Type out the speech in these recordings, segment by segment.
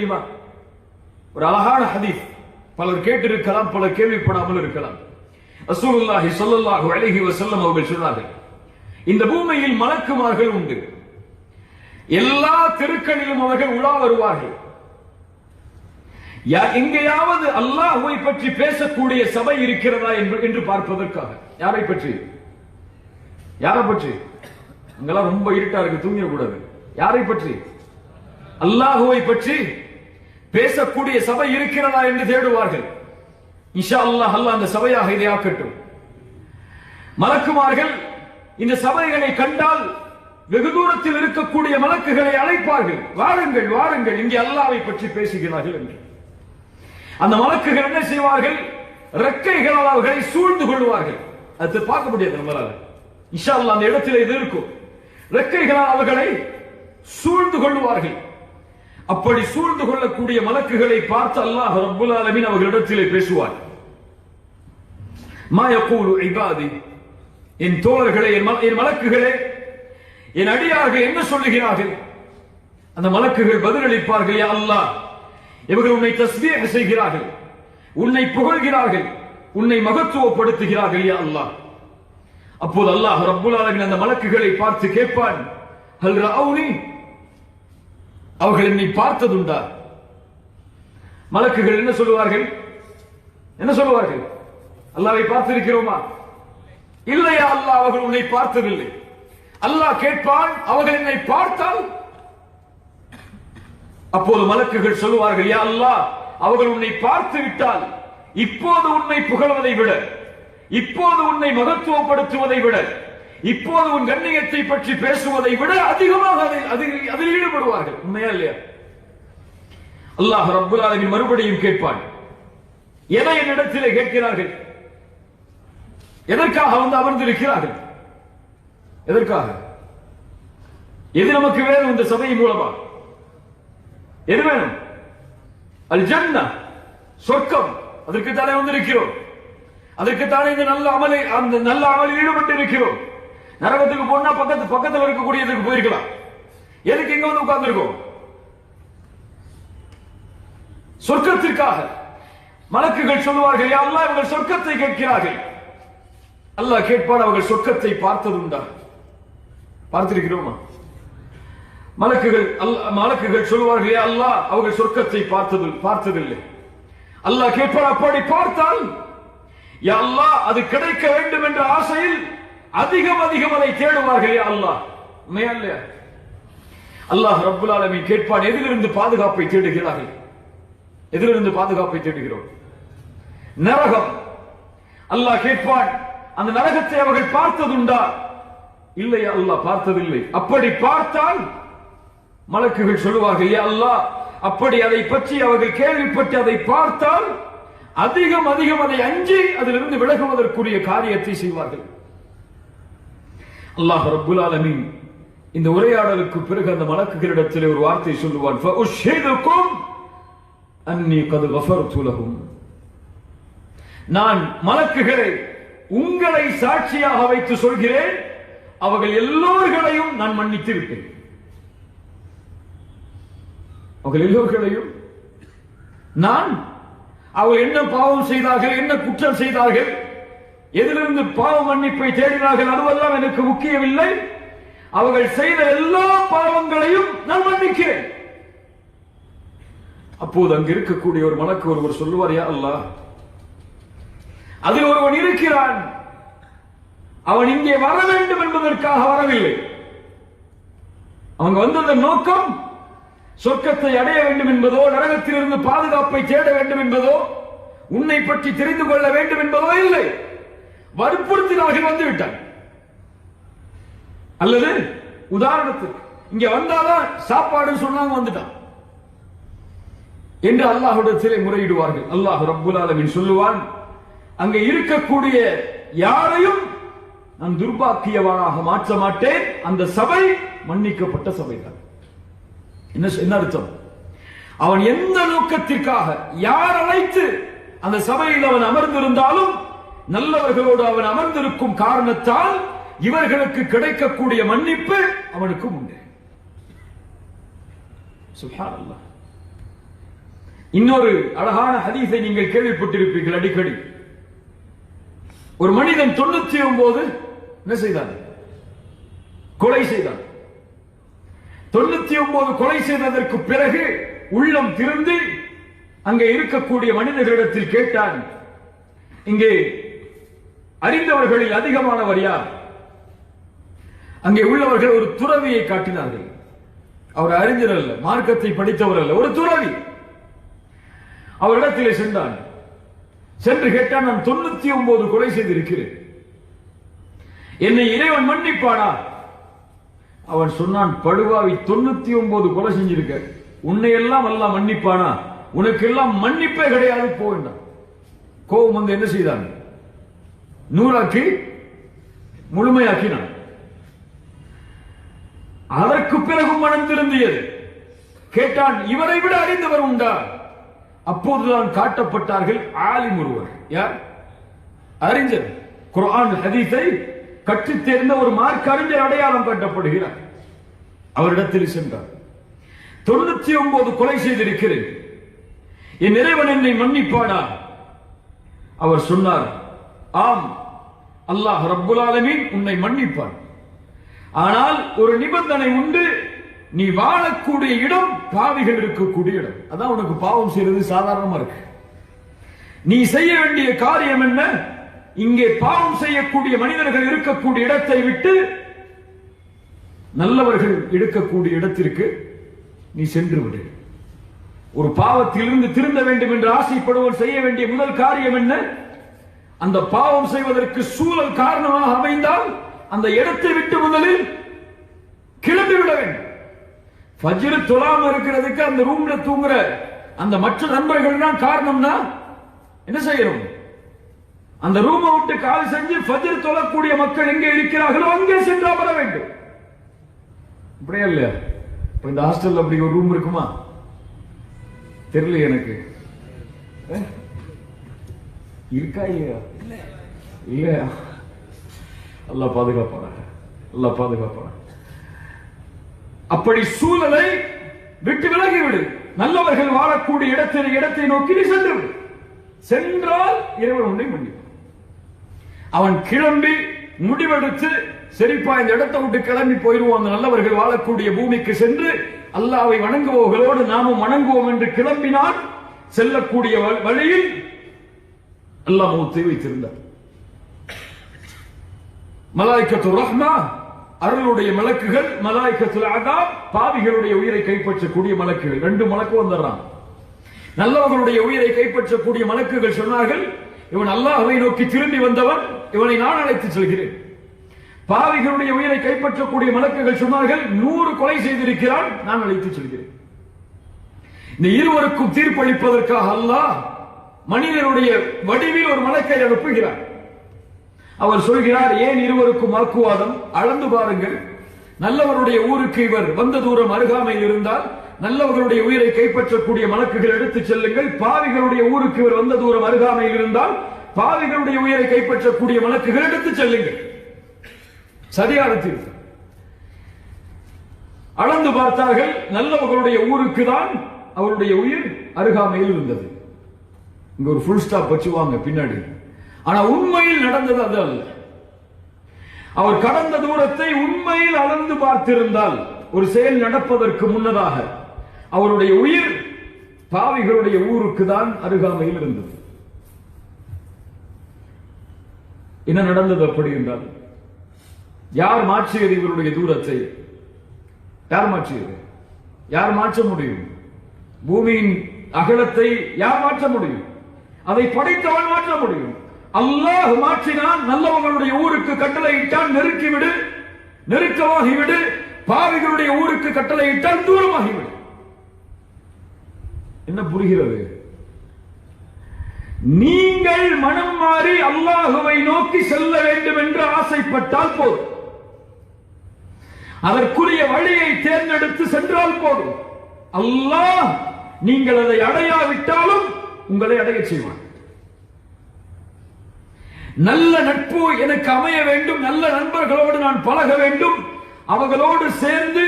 தெரியுமா? ஒரு அழகான ஹதீஸ், பலர் கேட்டிருக்கலாம், பலர் கேள்விப்படாமல் இருக்கலாம். ரசூலுல்லாஹி ஸல்லல்லாஹு அலைஹி வஸல்லம் அவர்கள் சொன்னார்கள், இந்த பூமியில் மலக்குமார்கள் உண்டு, எல்லா தெருக்களிலும் அவர்கள் உலா வருவார்கள். எங்கேயாவது அல்லாஹ்வை பற்றி பேசக்கூடிய சபை இருக்கிறதா என்று பார்ப்பதற்காக. யாரை பற்றி? யாரை பற்றி? அங்கெல்லாம் ரொம்ப இருட்டா இருக்கு, தூங்கிடக்கூடாது. யாரை பற்றி? அல்லாஹ்வை பற்றி பேசக்கூடிய சபை இருக்கிறதா என்று தேடுவார்கள். இன்ஷா அல்லாஹ், அல்லாஹ் அந்த சபையாக இதை ஆக்கட்டும். மலக்குமார்கள் இந்த சபைகளை கண்டால் வெகு தூரத்தில் இருக்கக்கூடிய மலக்குகளை அழைப்பார்கள், வாருங்கள் வாருங்கள், இங்கே அல்லாஹ்வை பற்றி பேசுகிறார்கள் என்று. அந்த மலக்குகள் என்ன செய்வார்கள்? ரெக்கைகளால் அவர்களை சூழ்ந்து கொள்வார்கள். அது பார்க்க முடியாது நம்மளால. இன்ஷா அல்லாஹ் அந்த இடத்தில் இது இருக்கும். ரெக்கைகளால் அவர்களை சூழ்ந்து கொள்வார்கள். அப்படி சூழ்ந்து கொள்ளக்கூடிய மலக்குகளை பார்த்து அல்லாஹ் ரப்புல் ஆலமீன் அவர்களிடத்திலே பேசுவார். மா யகூலு இபாதி, என் தோழர்களே, என் மலக்குகளே, என் அடியார்கள் என்ன சொல்லுகிறார்கள்? அந்த மலக்குகள் பதிலளிப்பார்கள், யா அல்லாஹ், இவர்கள் உன்னை தஸ்பீஹ் செய்கிறார்கள், உன்னை புகழ்கிறார்கள், உன்னை மகத்துவப்படுத்துகிறார்கள், யா அல்லாஹ். அப்போது அல்லாஹ் ரப்புல் ஆலமீன் அந்த மலக்குகளை பார்த்து கேட்பான், ஹல் ரஅவுனி, அவர்கள் என்னை பார்த்ததுண்டா? மலக்குகள் என்ன சொல்லுவார்கள்? என்ன சொல்லுவார்கள்? அல்லாஹ்வை பார்த்திருக்கிறோமா? இல்லையா அல்லாஹ், அவர்கள் உன்னை பார்த்ததில்லை. அல்லாஹ் கேட்பான், அவர்கள் என்னை பார்த்தால்? அப்போது மலக்குகள் சொல்லுவார்கள், யா அல்லாஹ், அவர்கள் உன்னை பார்த்து விட்டால் இப்போது உன்னை புகழ்வதை விட, இப்போது உன்னை மகத்துவப்படுத்துவதை விட, இப்போது உன் கண்ணியத்தை பற்றி பேசுவதை விட அதிகமாக அதில் ஈடுபடுவார்கள். உண்மையா இல்லையா? அல்லாஹ் ரப்புல் ஆலமீன் மறுபடியும் கேட்பான், எதை என்னிடத்திலே கேட்கிறார்கள்? எதற்காக வந்து அமர்ந்திருக்கிறார்கள்? எதற்காக? எது நமக்கு வேணும் இந்த சபையின் மூலமா? எது வேணும்? அல் ஜன்னா, சொர்க்கம். அதற்கு தானே வந்திருக்கிறோம். அதற்கு தானே இந்த நல்ல அமலில் ஈடுபட்டு இருக்கிறோம். நரகத்துக்கு போனா பக்கத்தில் இருக்கக்கூடியதுக்கு போயிருக்கலாம். எதுக்கு இங்க வந்து உட்கார்ந்திருக்கோம்? சொர்க்கத்திற்காக. மலக்குகள் சொல்லுவார்கள், யா அல்லாஹ், இவர்கள் சொர்க்கத்தை கேட்கிறார்கள். அல்லாஹ் கேட்பான், அவர்கள் சொர்க்கத்தை பார்த்ததுண்டா? பார்த்திருக்கிறோமா? மலக்குகள் சொல்லுவார்கள், யா அல்லாஹ், அவர்கள் சொர்க்கத்தை பார்த்ததில்லை. அல்லாஹ் கேட்பான், அப்படி பார்த்தால் யா அல்லாஹ், அது கிடைக்க வேண்டும் என்ற ஆசையில் அதிகம் அதை தேடுவார்கள். யா அல்லாஹ், உண்மையா இல்லையா? அல்லாஹ் ரப்புல் ஆலமீன் கேட்பான், எதிலிருந்து பாதுகாப்பை தேடுகிறார்கள்? எதிலிருந்து பாதுகாப்பை தேடுகிறோம்? நரகம். அல்லாஹ் கேட்பான், அந்த நரகத்தை அவர்கள் பார்த்ததுண்டா? இல்லையா அல்லாஹ், பார்த்ததில்லை. அப்படி பார்த்தால் மலக்குகள் சொல்லுவார்கள், யா அல்லாஹ், அப்படி அதை பற்றி அவர்கள் கேள்விப்பட்டு அதை பார்த்தால் அதிகம் அதை அஞ்சி அதிலிருந்து விலகுவதற்குரிய காரியத்தை செய்வார்கள். அல்லாஹ் ரப்புல் ஆலமீன் இந்த உரையாடலுக்கு பிறகு அந்த மலக்குகளிடத்தில் ஒரு வார்த்தை சொல்லுவான், ஃபஉஷ்ஹிதுக்கும் அன்னி கத் கஃபர்து லஹும், நான் மலக்குகளை உங்களை சாட்சியாக வைத்து சொல்கிறேன், அவர்கள் எல்லோர்களையும் நான் மன்னித்து விட்டேன். அவர்கள் எல்லோர்களையும் நான், அவர்கள் என்ன பாவம் செய்தார்கள், என்ன குற்றம் செய்தார்கள், எதிலிருந்து பாவ மன்னிப்பை தேடினார்கள், அதுவெல்லாம் எனக்கு முக்கியமில்லை. அவர்கள் செய்த எல்லா பாவங்களையும் நான் மன்னிக்கிறேன். அப்போது அங்கு இருக்கக்கூடிய ஒரு மலக்கு ஒருவர் சொல்லுவார், யா அல்லாஹ், அதில் ஒருவன் இருக்கிறான், அவன் இங்கே வர வேண்டும் என்பதற்காக வரவில்லை. அவங்க வந்ததன் நோக்கம் சொர்க்கத்தை அடைய வேண்டும் என்பதோ, நரகத்திலிருந்து பாதுகாப்பை தேட வேண்டும் என்பதோ, உன்னை பற்றி தெரிந்து கொள்ள வேண்டும் என்பதோ இல்லை. வற்புறுத்தினார்கள் வந்து விட்டான். அல்லது உதாரணத்துக்கு இங்க வந்தாதான் சாப்பாடு சொன்னாங்க, வந்துட்டான் என்று அல்லாஹ்விடத்திலே முறையிடுவார்கள். அல்லாஹ் ரப்புல் ஆலமீன் சொல்லுவான், அங்கே இருக்கக்கூடிய யாரையும் நான் துர்பாக்கியவானாக மாற்ற மாட்டேன். அந்த சபை மன்னிக்கப்பட்ட சபைதான். என்ன அர்த்தம்? அவன் எந்த நோக்கத்திற்காக யார் அழைத்து அந்த சபையில் அவன் அமர்ந்திருந்தாலும் நல்லவர்களோடு அவன் அமர்ந்திருக்கும் காரணத்தால் இவர்களுக்கு கிடைக்கக்கூடிய மன்னிப்பு அவனுக்கும் உண்டு. சுப்ஹானல்லாஹ். இன்னொரு அழகான ஹதீஸை நீங்கள் கேள்விப்பட்டிருப்பீர்கள் அடிக்கடி. ஒரு மனிதன் 99 என்ன செய்தான்? கொலை செய்தான். 99 கொலை செய்ததற்கு பிறகு உள்ளம் திறந்து அங்கே இருக்கக்கூடிய மனிதர்களிடத்தில் கேட்டான், இங்கே அறிந்தவர்களில் அதிகமானவர் யார்? அங்கே உள்ளவர்கள் ஒரு துறவியை காட்டினார்கள். அவர் அறிஞர் அல்ல, மார்க்கத்தை படித்தவர் அல்ல, ஒரு துறவி. அவரிடத்திலே சென்றான். சென்று கேட்டான், நான் 99 கொலை செய்திருக்கிறேன், என்னை இறைவன் மன்னிப்பானா? அவன் சொன்னான், படுவாவி, 99 கொலை செஞ்சிருக்க, உன்னை எல்லாம் அல்லாஹ் மன்னிப்பானா? உனக்கு எல்லாம் மன்னிப்பே கிடையாது, போவேண்டாம். கோபம் வந்து என்ன செய்தான்? 100 முழுமையாக்கினான். அதற்கு பிறகு மனம் திருந்தியது. கேட்டான், இவரை விட அறிந்தவர் உண்டா? அப்போதுதான் காட்டப்பட்டார்கள் ஆலிம் ஒருவர். யார்? அறிஞர். குர்ஆன் ஹதீஸை கற்றுத் தேர்ந்த ஒரு மார்க்க அறிஞர் அடையாளம் காட்டப்படுகிறார். அவரிடத்தில் சென்றார். 99 கொலை செய்திருக்கிறேன், என் இறைவன் என்னை மன்னிப்பானா? அவர் சொன்னார், ஆம், அல்லாஹ் ரப்புல் ஆலமீன் உன்னை மன்னிப்பான். ஆனால் ஒரு நிபந்தனை உண்டு, நீ வாழக்கூடிய இடம் பாவிகள் இருக்கக்கூடிய இடம். அதான் உனக்கு பாவம் செய்யறது சாதாரணமா இருக்கு. நீ செய்ய வேண்டிய காரியம் என்ன? இங்கே பாவம் செய்யக்கூடிய மனிதர்கள் இருக்கக்கூடிய இடத்தை விட்டு நல்லவர்கள் இருக்கக்கூடிய இடத்திற்கு நீ சென்று விடு. ஒரு பாவத்திலிருந்து திருந்த வேண்டும் என்று ஆசைப்படுவோர் செய்ய வேண்டிய முதல் காரியம் என்ன? அந்த பாவம் செய்வதற்கு சூழல் காரணமாக அமைந்தால் அந்த இடத்தை விட்டு முதலில் கிளம்பி விட வேண்டும். ஃபஜ்ர் தொழாம இருக்கிறதுக்கு அந்த ரூம்ல தூங்குற அந்த மற்ற நண்பர்கள் தான் காரணம்னா என்ன செய்யணும்? அந்த ரூமை விட்டு கால் செஞ்சு ஃபஜ்ர் தொழக்கூடிய மக்கள் எங்கே இருக்கிறார்களோ அங்கே சென்று அமர வேண்டும். அப்படியே இல்லையா? இப்ப இந்த ஹாஸ்டல்ல அப்படி ஒரு ரூம் இருக்குமா? தெரியல எனக்கு. இருக்கா இல்லையா? இல்லையா? அல்லாஹ் பாதுகாப்பான, அல்லாஹ் பாதுகாப்பான. அப்படி சூழலை விட்டு விலகிவிடு. நல்லவர்கள் வாழக்கூடிய இடத்தை நோக்கி நீ சென்று விடு. சென்றால் இறைவன் உன்னை மன்னிப்பான். அவன் கிளம்பி முடிவெடுத்து, சரிப்பா இந்த இடத்தை விட்டு கிளம்பி போயிருவோம், அந்த நல்லவர்கள் வாழக்கூடிய பூமிக்கு சென்று அல்லாஹ்வை வணங்குவோர்களோடு நாமும் வணங்குவோம் என்று கிளம்பினான். செல்லக்கூடிய வழியில் அல்லாஹ் மௌத்தை வைத்திருந்தார். மலாயிக்கத்துர் ரஹ்மா அருளுடைய மலக்குகள், மலாயிக்கத்துல் அதாப் பாவிகளுடைய உயிரை கைப்பற்றக்கூடிய மலக்குகள். 2 மலக்கு வந்துடுறான். நல்லவர்களுடைய உயிரை கைப்பற்றக்கூடிய மலக்குகள் சொன்னார்கள், இவன் அல்லாஹ்வை நோக்கி திரும்பி வந்தவன், இவனை நான் அழைத்து செல்கிறேன். பாவிகளுடைய உயிரை கைப்பற்றக்கூடிய மலக்குகள் சொன்னார்கள், 100 கொலை செய்திருக்கிறான், நான் அழைத்து செல்கிறேன். இந்த இருவருக்கும் தீர்ப்பளிப்பதற்காக அல்லாஹ் மனிதனுடைய வடிவில் ஒரு மலக்கை அனுப்புகிறார். அவர் சொல்கிறார், ஏன் இருவருக்கும் வாக்குவாதம்? அளந்து பாருங்கள். நல்லவருடைய ஊருக்கு இவர் வந்த தூரம் அருகாமையில் இருந்தால் நல்லவர்களுடைய உயிரை கைப்பற்றக்கூடிய மலக்குகள் எடுத்துச் செல்லுங்கள். பாவிகளுடைய ஊருக்கு இவர் வந்த தூரம் அருகாமையில் இருந்தால் பாவிகளுடைய உயிரை கைப்பற்றக்கூடிய மலக்குகள் எடுத்துச் செல்லுங்கள். சரியான தீர்ப்பு. அளந்து பார்த்தார்கள், நல்லவர்களுடைய ஊருக்கு தான் அவருடைய உயிர் அருகாமையில் இருந்தது. இங்க ஒரு ஃபுல் ஸ்டாப் வச்சுவாங்க பின்னாடி. ஆனா உண்மையில் நடந்தது அது அல்ல. அவர் கடந்த தூரத்தை உண்மையில் அளந்து பார்த்திருந்தால், ஒரு செயல் நடப்பதற்கு முன்னதாக அவருடைய உயிர் பாவிகளுடைய ஊருக்கு தான் அருகாமையில் இருந்தது. என்ன நடந்தது அப்படி என்றால், யார் மாற்றியது இவருடைய தூரத்தை? யார் மாற்றியது? யார் மாற்ற முடியும்? பூமியின் அகலத்தை யார் மாற்ற முடியும்? அதை படைத்தவன் மாற்ற முடியும். அல்லாஹ் மாற்றினான். நல்லவர்களுடைய ஊருக்கு கட்டளையிட்டான், நெருக்கிவிடு, நெருக்கமாகிவிடு. பாவிகளுடைய ஊருக்கு கட்டளையிட்டால் தூரமாகிவிடு. என்ன புரிகிறது? நீங்கள் மனம் மாறி அல்லாஹுவை நோக்கி செல்ல வேண்டும் என்று ஆசைப்பட்டால் போதும். அதற்குரிய வழியை தேர்ந்தெடுத்து சென்றால் போதும். அல்லாஹ் நீங்கள் அதை அடையாவிட்டாலும் உங்களை அடைய செய்வான். நல்ல நட்பு எனக்கு அமைய வேண்டும், நல்ல நண்பர்களோடு நான் பழக வேண்டும், அவர்களோடு சேர்ந்து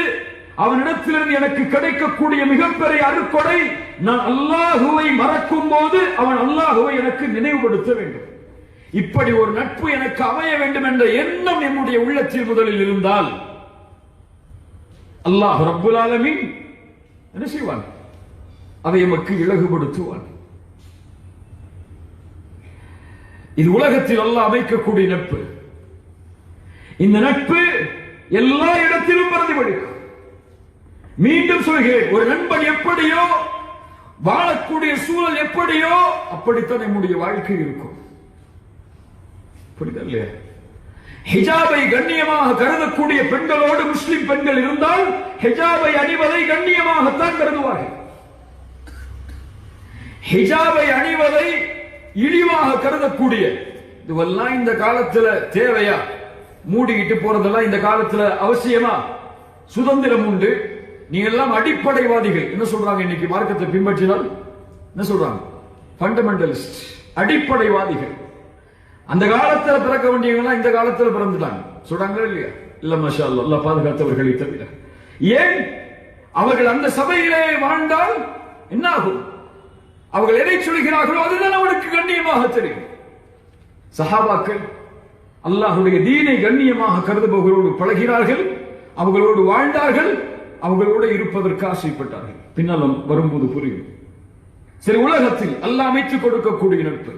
அவனிடத்திலிருந்து எனக்கு கிடைக்கக்கூடிய மிகப்பெரிய அருட்கொடை, நான் அல்லாஹுவை மறக்கும் போது அவன் அல்லாஹுவை எனக்கு நினைவுபடுத்த வேண்டும். இப்படி ஒரு நட்பு எனக்கு அமைய வேண்டும் என்ற எண்ணம் என்னுடைய உள்ளத்தில் முதலில் இருந்தால் அல்லாஹ் ரப்புல் ஆலமீன் என்ன செய்வான்? அதை எமக்கு இலகுபடுத்துவான். இது உலகத்தில் அல்லாஹ் அமைக்கக்கூடிய நட்பு. இந்த நட்பு எல்லா இடத்திலும் பிரதிபலிக்கும். மீண்டும் சொல்கிறேன், ஒரு நண்பன் எப்படியோ வாழக்கூடிய சூழல் எப்படியோ அப்படித்தான் நம்முடைய வாழ்க்கை இருக்கும். புரியுதா இல்லையா? ஹிஜாபை கண்ணியமாக கருதக்கூடிய பெண்களோடு முஸ்லிம் பெண்கள் இருந்தால் ஹிஜாபை அணிவதை கண்ணியமாகத்தான் கருதுவார்கள். ஹிஜாபை அணிவதை இழிவாக கருதக்கூடிய இதுவெல்லாம் இந்த காலத்துல தேவையா? மூடிக்கிட்டு போறதெல்லாம் இந்த காலத்துல அவசியமா? சுதந்திரம் உண்டு, நீ எல்லாம் அடிப்படைவாதிகள். என்ன சொல்றாங்க இன்னைக்கு? மார்க்கத்தை பின்பற்றினால் என்ன சொல்றாங்க? ஃபண்டமெண்டலிஸ்ட், அடிப்படைவாதிகள். அந்த காலத்துல பிறக்க வேண்டியவங்க இந்த காலத்துல பிறந்துட்டாங்க சொல்றாங்களா இல்லையா? இல்ல மாஷா அல்லாஹ், அல்லாஹ் பாதுகாத்தவர்களை தவிர. ஏன்? அவர்கள் அந்த சபையிலே வாழ்ந்தால் என்ன ஆகும்? அவர்கள் எதை சொல்கிறார்களோ அதுதான் அவனுக்கு கண்ணியமாக தெரியும். சஹாபாக்கள் அல்லாஹ்வுடைய தீனை கண்ணியமாக கருதுபவர்களோடு பழகினார்கள், அவர்களோடு வாழ்ந்தார்கள், அவர்களோடு இருப்பதற்கு ஆசைப்பட்டார்கள். பின்னாலும் வரும்போது புரியும். சரி, உலகத்தில் அல்லாஹ் அமைத்துக் கொடுக்கக்கூடிய நட்பு